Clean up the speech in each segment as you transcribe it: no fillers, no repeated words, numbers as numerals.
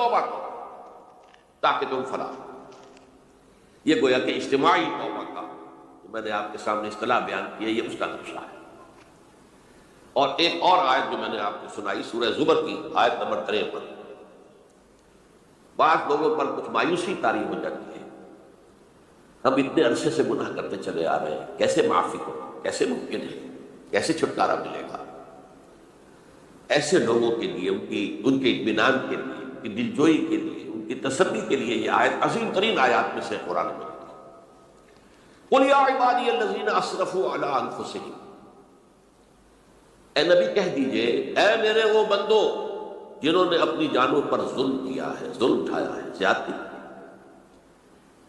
توبہ کرو تاکہ تم فلاح۔ یہ گویا کہ اجتماعی توبہ کا جو میں نے آپ کے سامنے اصطلاح بیان کی ہے، یہ اس کا نقشہ ہے۔ اور ایک اور آیت جو میں نے آپ کو سنائی سورہ زمر کی آیت نمبر 53، بعض لوگوں پر کچھ مایوسی طاری ہو جاتی ہے، ہم اتنے عرصے سے گناہ کرتے چلے آ رہے ہیں، کیسے معافی ہو، کیسے ممکن ہے، کیسے چھٹکارا ملے گا؟ ایسے لوگوں کے لیے ان کے اطمینان کے لیے، ان کی دلجوئی کے لیے، ان کی تسلی کے لیے یہ آیت عظیم ترین آیات میں سے قرآن مجید ہے۔ قل یا عبادی الذین اسرفوا علی انفسہم، اے نبی کہہ دیجئے اے میرے وہ بندو جنہوں نے اپنی جانوں پر ظلم کیا ہے، ظلم اٹھایا ہے، زیادتی۔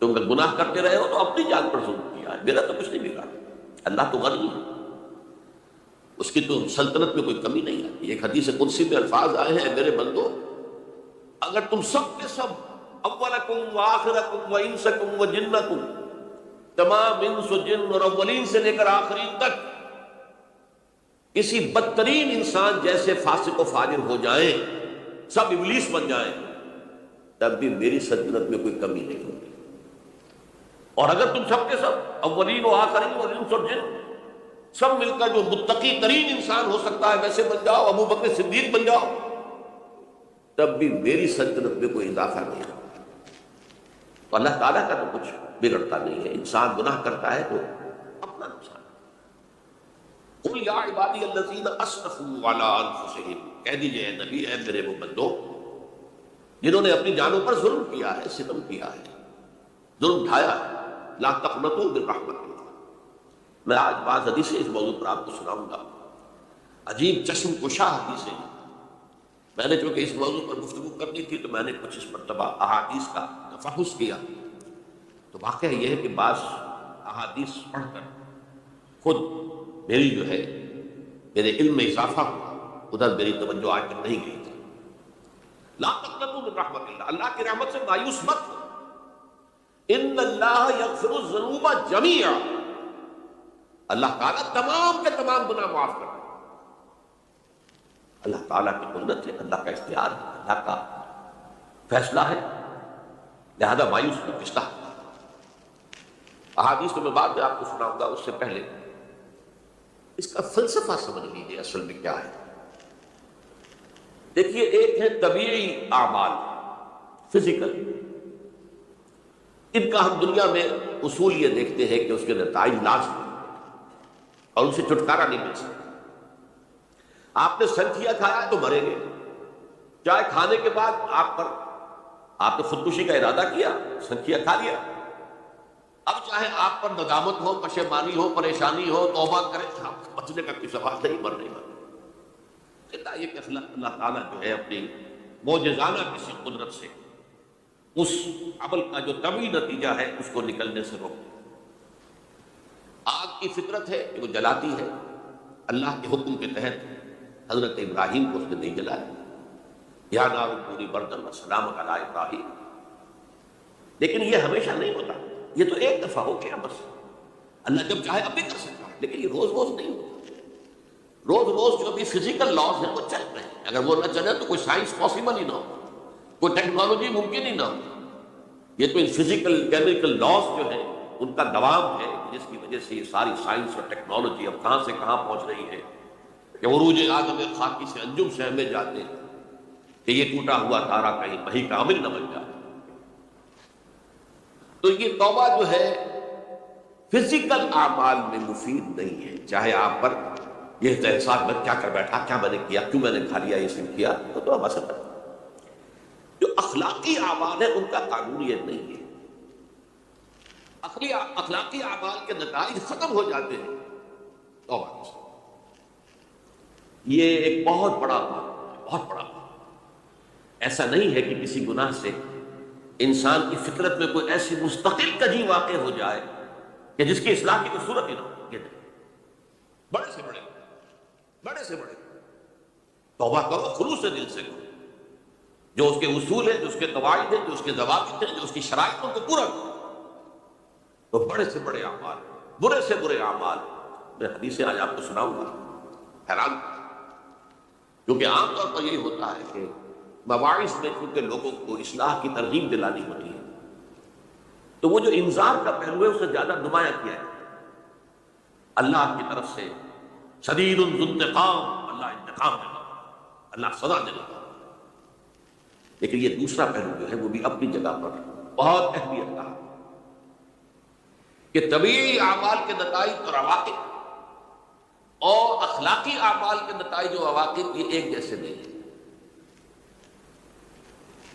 تم اگر گناہ کرتے رہے ہو تو اپنی جان پر ظلم کیا ہے، میرا تو کچھ نہیں بگڑا، اللہ تو غنی ہے، اس کی تو سلطنت میں کوئی کمی نہیں آتی۔ ایک حدیث قدسی میں الفاظ آئے ہیں، میرے بندو اگر تم سب کے سب، اولکم وآخرکم وانسکم وجنکم، تمام انس و جن اور اولین سے لے کر آخرین تک کسی بدترین انسان جیسے فاسق و فاجر ہو جائیں، سب ابلیس بن جائیں، تب بھی میری سلطنت میں کوئی کمی نہیں ہوگی۔ اور اگر تم سب کے سب اولین و آخرین اور انس اور جن سب مل کر جو متقی ترین انسان ہو سکتا ہے ویسے بن جاؤ، ابو بکر صدیق بن جاؤ، تب بھی میری سلطنت میں کوئی اضافہ نہیں ہوگا۔ تو اللہ تعالیٰ کا تو کچھ بگڑتا نہیں ہے، انسان گناہ کرتا ہے تو اپنا نقصان۔ قل یا عبادی الذین اسرفوا علی انفسہم، کہہ دیجئے اے نبی اے میرے وہ بندو جنہوں نے اپنی جانوں پر ظلم کیا ہے، ستم کیا ہے، ظلم اٹھایا ہے، لا تقنطوا من رحمت اللہ۔ میں آج بعض حدیثیں اس موضوع پر آپ کو سناؤں گا، عجیب چشم کشا حدیثیں۔ میں نے چونکہ اس موضوع پر گفتگو کرنی تھی تو میں نے کچھ اس مرتبہ احادیث کا تفحص کیا، تو واقعہ یہ ہے کہ بعض احادیث پڑھ کر خود میری جو ہے میرے علم میں اضافہ ہوا، ادھر میری توجہ آج تک نہیں گئی تھی۔ لا تقنطوا من رحمت اللہ، اللہ کی رحمت سے مایوس مت ہو، ان اللہ یغفر الذنوب جميعا، اللہ تعالیٰ تمام کے تمام گناہ معاف کرتا ہے۔ اللہ تعالیٰ کی قدرت ہے، اللہ کا اختیار ہے، اللہ کا فیصلہ ہے، لہذا مایوس کو کس طرح۔ احادیث تو میں بعد میں آپ کو سناؤں گا، اس سے پہلے اس کا فلسفہ سمجھ لیجیے اصل میں کیا ہے۔ دیکھیے، ایک ہے طبیعی اعمال، فزیکل، ان کا ہم دنیا میں اصول یہ دیکھتے ہیں کہ اس کے نتائج لازم اور ان سے چھٹکارا نہیں مل سکتا۔ آپ نے سنکھیا کھایا تو مریں گے، چائے کھانے کے بعد آپ نے خودکشی کا ارادہ کیا، سنکھیا کھا لیا، اب چاہے آپ پر ندامت ہو، پشیمانی ہو، پریشانی ہو، توبہ کریں، آپ کو بچنے کا کوئی سوال نہیں، مرنے کا۔ یہ کہ اللہ تعالیٰ جو ہے اپنی معجزانہ کسی قدرت سے اس عمل کا جو طبعی نتیجہ ہے اس کو نکلنے سے روک۔ آگ کی فطرت ہے کہ وہ جلاتی ہے، اللہ کے حکم کے تحت حضرت ابراہیم کو اس نے نہیں جلایا، یا نار کونی بردن وسلام علی ابراہیم۔ لیکن یہ ہمیشہ نہیں ہوتا، یہ تو ایک دفعہ ہو گیا بس، اللہ جب چاہے اب بھی کر سکتا ہے، لیکن یہ روز روز نہیں ہوتا۔ روز روز جو بھی فزیکل لاز ہیں وہ چل رہے ہیں، اگر وہ نہ چلے تو کوئی سائنس پاسبل ہی نہ ہو، کوئی ٹیکنالوجی ممکن ہی نہ ہو۔ یہ تو ان فزیکل کیمیکل لاز جو ہیں ان کا دوام ہے، جس کی وجہ سے یہ ساری سائنس اور ٹیکنالوجی اب کہاں سے کہاں پہنچ رہی ہے کہ عروج آدم خاکی سے انجم سے ہمیں جاتے ہیں کہ یہ ٹوٹا ہوا تارا کہیں وہی کامل نہ بن جائے۔ تو یہ توبہ جو ہے فزیکل اعمال میں مفید نہیں ہے، چاہے آپ پر یہ احساس میں کیا کر بیٹھا، کیا میں نے کیا، کیوں میں نے کھا لیا، یہ سن کیا، تو توبہ سے بچ۔ جو اخلاقی اعمال ہے ان کا قانون یہ نہیں ہے، اخلاقی اعمال کے نتائج ختم ہو جاتے ہیں توبہ سے۔ یہ ایک بہت بڑا ایسا نہیں ہے کہ کسی گناہ سے انسان کی فطرت میں کوئی ایسی مستقل کجی واقع ہو جائے کہ جس کی اصلاح کی کوئی صورت ہی نہ ہو۔ یہ نہیں، بڑے سے بڑے توبہ کرو، خلوص دل سے کرو، جو اس کے اصول ہیں، جو اس کے قواعد ہیں، جو اس کے ضوابط ہیں، جو اس کی شرائط ہیں، ان کو پورا کرو۔ تو بڑے سے بڑے اعمال، برے سے برے اعمال، میں حدیثیں آج آپ کو سناؤں گا، حیران، کیونکہ عام طور پر یہی ہوتا ہے کہ مواعظ میں چونکہ لوگوں کو اصلاح کی ترغیب دلانی ہوتی ہے، تو وہ جو انذار کا پہلو ہے اسے زیادہ نمایاں کیا ہے اللہ کی طرف سے۔ شدید ذو انتقام، اللہ انتقام دینا، اللہ سزا دینا۔ لیکن یہ دوسرا پہلو جو ہے وہ بھی اپنی جگہ پر بہت اہمیت کا ہے کہ طبیعی اعمال کے نتائج اور عواقب اور اخلاقی اعمال کے نتائج و عواقب یہ ایک جیسے نہیں ہیں۔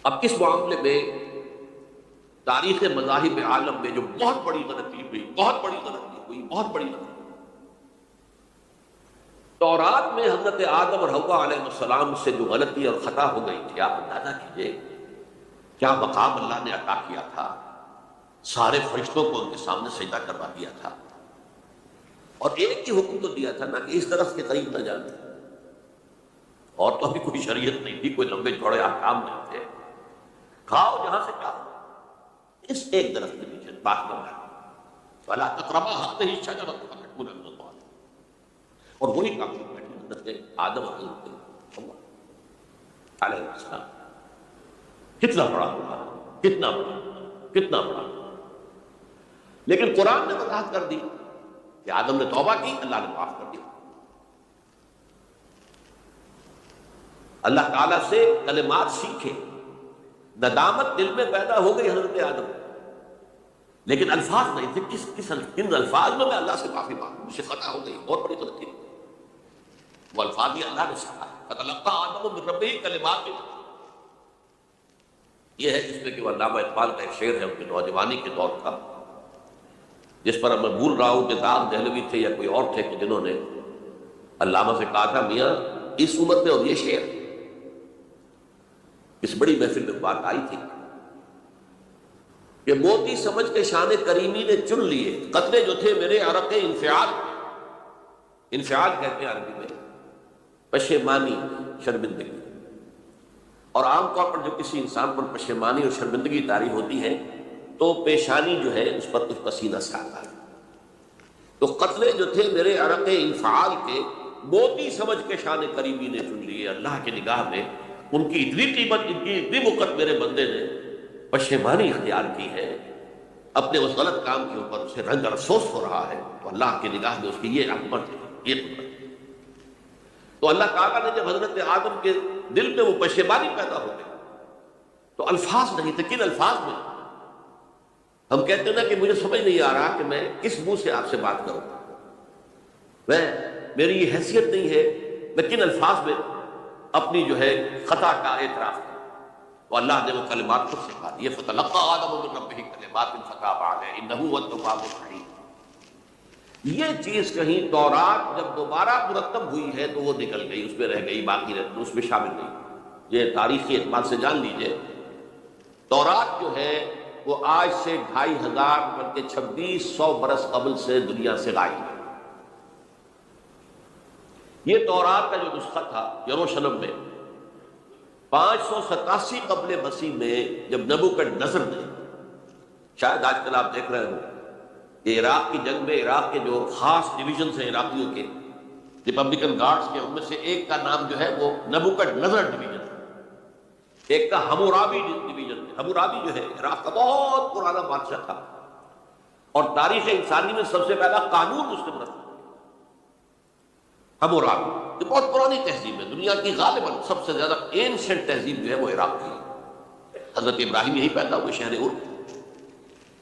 اب اس معاملے میں تاریخ مذاہب عالم میں جو بہت بڑی غلطی ہوئی، بہت بڑی غلطی، تورات میں حضرت آدم اور حوا علیہ السلام سے جو غلطی اور خطا ہو گئی تھی، آپ اندازہ کیجئے کیا مقام اللہ نے عطا کیا تھا، سارے فرشتوں کو ان کے سامنے سجدہ کروا دیا تھا، اور ایک ہی حکم تو دیا تھا نا کہ اس درخت کے قریب نہ جانا، اور تو ابھی کوئی شریعت نہیں تھی، کوئی لمبے چوڑے احکام نہیں تھے، کھاؤ جہاں سے چاہو، اس ایک درخت کے پیچھے بات نہ ہے فَلَا تَقْرَبَا هَٰذِهِ الشَّجَرَةَ فَتَكُونَا مِنَ الظَّالِمِينَ۔ اور وہی کام بیٹھے حضرت آدم اور حضرت حوا علیہ السلام، کتنا بڑا ہوگا، کتنا بڑا، لیکن قرآن نے وضاحت کر دی کہ آدم نے توبہ کی، اللہ نے معاف کر دیا۔ اللہ تعالیٰ سے کلمات سیکھے، ندامت دل میں پیدا ہو گئی حضرت آدم، لیکن الفاظ نہیں تھے، کن الفاظ میں اللہ سے معافی مانگوں، مجھ سے خطا ہو گئی، بہت بڑی غلطی، وہ الفاظ بھی اللہ نے سکھا، فَتَلَقَّىٰ آدَمُ مِن رَبِّهِ کلمات، یہ ہے جس میں کہ وہ علامہ اقبال کا ایک شعر ہے ان کی نوجوانی کے دور کا، جس پر اب میں بھول رہا ہوں کہ داغ دہلوی تھے یا کوئی اور تھے کہ جنہوں نے علامہ سے کہا تھا میاں اس عمر میں اور یہ شعر، اس بڑی محفل میں بات آئی تھی کہ موتی سمجھ کے شان کریمی نے چن لیے قطرے جو تھے میرے عرق انفعال، انفعال کہتے ہیں عربی میں پشیمانی، شرمندگی، اور عام طور پر جب کسی انسان پر پشیمانی اور شرمندگی طاری ہوتی ہے تو پیشانی جو ہے اس پر کچھ پسینہ سے آتا ہے، تو قطرے جو تھے میرے عرق انفعال کے موتی سمجھ کے شان کریمی نے چن لیے، اللہ کی نگاہ میں ان کی اتنی قیمت، ان کی اتنی وقت میرے بندے نے پشیمانی اختیار کی ہے، اپنے اس غلط کام کے اوپر اسے رنج اور افسوس ہو رہا ہے، تو اللہ کی نگاہ میں اس کی یہ عظمت ہے، یہ قدرت ہے۔ تو اللہ تعالیٰ نے جب حضرت آدم کے دل میں وہ پشیمانی پیدا ہو گئی تو الفاظ نہیں تھے، کن الفاظ میں؟ ہم کہتے ہیں نا کہ مجھے سمجھ نہیں آ رہا کہ میں کس منہ سے آپ سے بات کروں، میری یہ حیثیت نہیں ہے، میں کن الفاظ میں اپنی جو ہے خطا کا اعتراف کروں، تو اللہ نے وہ کلمات خود سکھا دی، فَتَلَقَّىٰ آدَمُ مِن رَبِّهِ كَلِمَاتٍ فَتَابَ عَلَيْهِ إِنَّهُ هُوَ التَّوَّابُ الرَّحِيمُ۔ یہ چیز کہیں تورات جب دوبارہ مرتب ہوئی ہے تو وہ نکل گئی، اس میں رہ گئی، باقی اس میں شامل نہیں۔ یہ تاریخی اعتبار سے جان لیجئے، تورات جو ہے وہ آج سے 2500 بلکہ 2600 برس قبل سے دنیا سے غائب ہے۔ یہ تورات کا جو نسخہ تھا یروشلم میں 587 قبل مسیح میں جب نبوکدنضر نے، شاید آج کل آپ دیکھ رہے ہوں کہ عراق کی جنگ میں عراق کے جو خاص ڈویژنز ہیں عراقیوں کے ریپبلکن گارڈز کے، ان میں سے ایک کا نام جو ہے وہ نبوکدنضر ڈویژن ہے، ایک کا حمورابی ڈویژن ہے۔ حمورابی جو ہے عراق کا بہت پرانا بادشاہ تھا اور تاریخ انسانی میں سب سے پہلا قانون اس نے بنایا۔ حمورابی یہ بہت پرانی تہذیب ہے، دنیا کی غالباً سب سے زیادہ اینشنٹ تہذیب جو ہے وہ عراق کی ہے، حضرت ابراہیم یہی پیدا ہوئے شہر ارد۔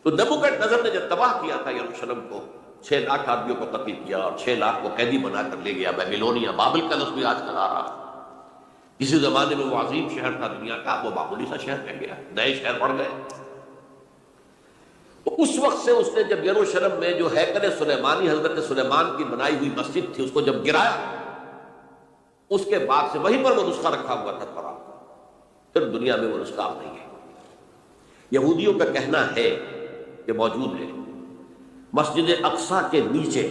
تو نبوکدنضر نے جب تباہ کیا تھا یروشلم کو، 6 لاکھ آدمیوں کو قتل کیا اور 6 لاکھ کو قیدی بنا کر لے گیا بیبیلونیا، بابل کا لفظ بھی آج کل آ رہا ہے۔ کسی زمانے میں وہ عظیم شہر تھا دنیا کا، وہ معمولی سا شہر رہ گیا، نئے شہر بڑھ گئے۔ تو اس وقت سے اس نے جب یروشلم میں جو ہیکل سلیمانی حضرت سلیمان کی بنائی ہوئی مسجد تھی اس کو جب گرایا، اس کے بعد سے وہیں پر وہ نسخہ رکھا ہوا تھا تورات کا، پھر دنیا میں وہ نسخہ اب نہیں ہے۔ یہودیوں کا کہنا ہے کہ موجود ہے مسجد اقصی کے نیچے،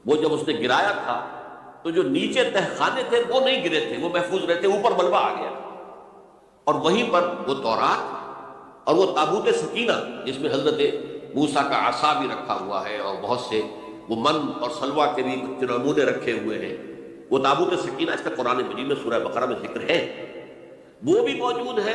وہ جب اس نے گرایا تھا تو جو نیچے تہخانے تھے وہ نہیں گرے تھے، وہ محفوظ رہتے، اوپر ملبہ آ گیا، اور وہیں پر وہ تورات اور وہ تابوت سکینہ جس میں حضرت موسیٰ کا عصا بھی رکھا ہوا ہے اور بہت سے وہ من اور سلوہ کے بھی کچھ نمونے رکھے ہوئے ہیں، وہ تابوت سکینہ اس کا قرآن مجید میں سورہ بقرہ میں ذکر ہے وہ بھی موجود ہے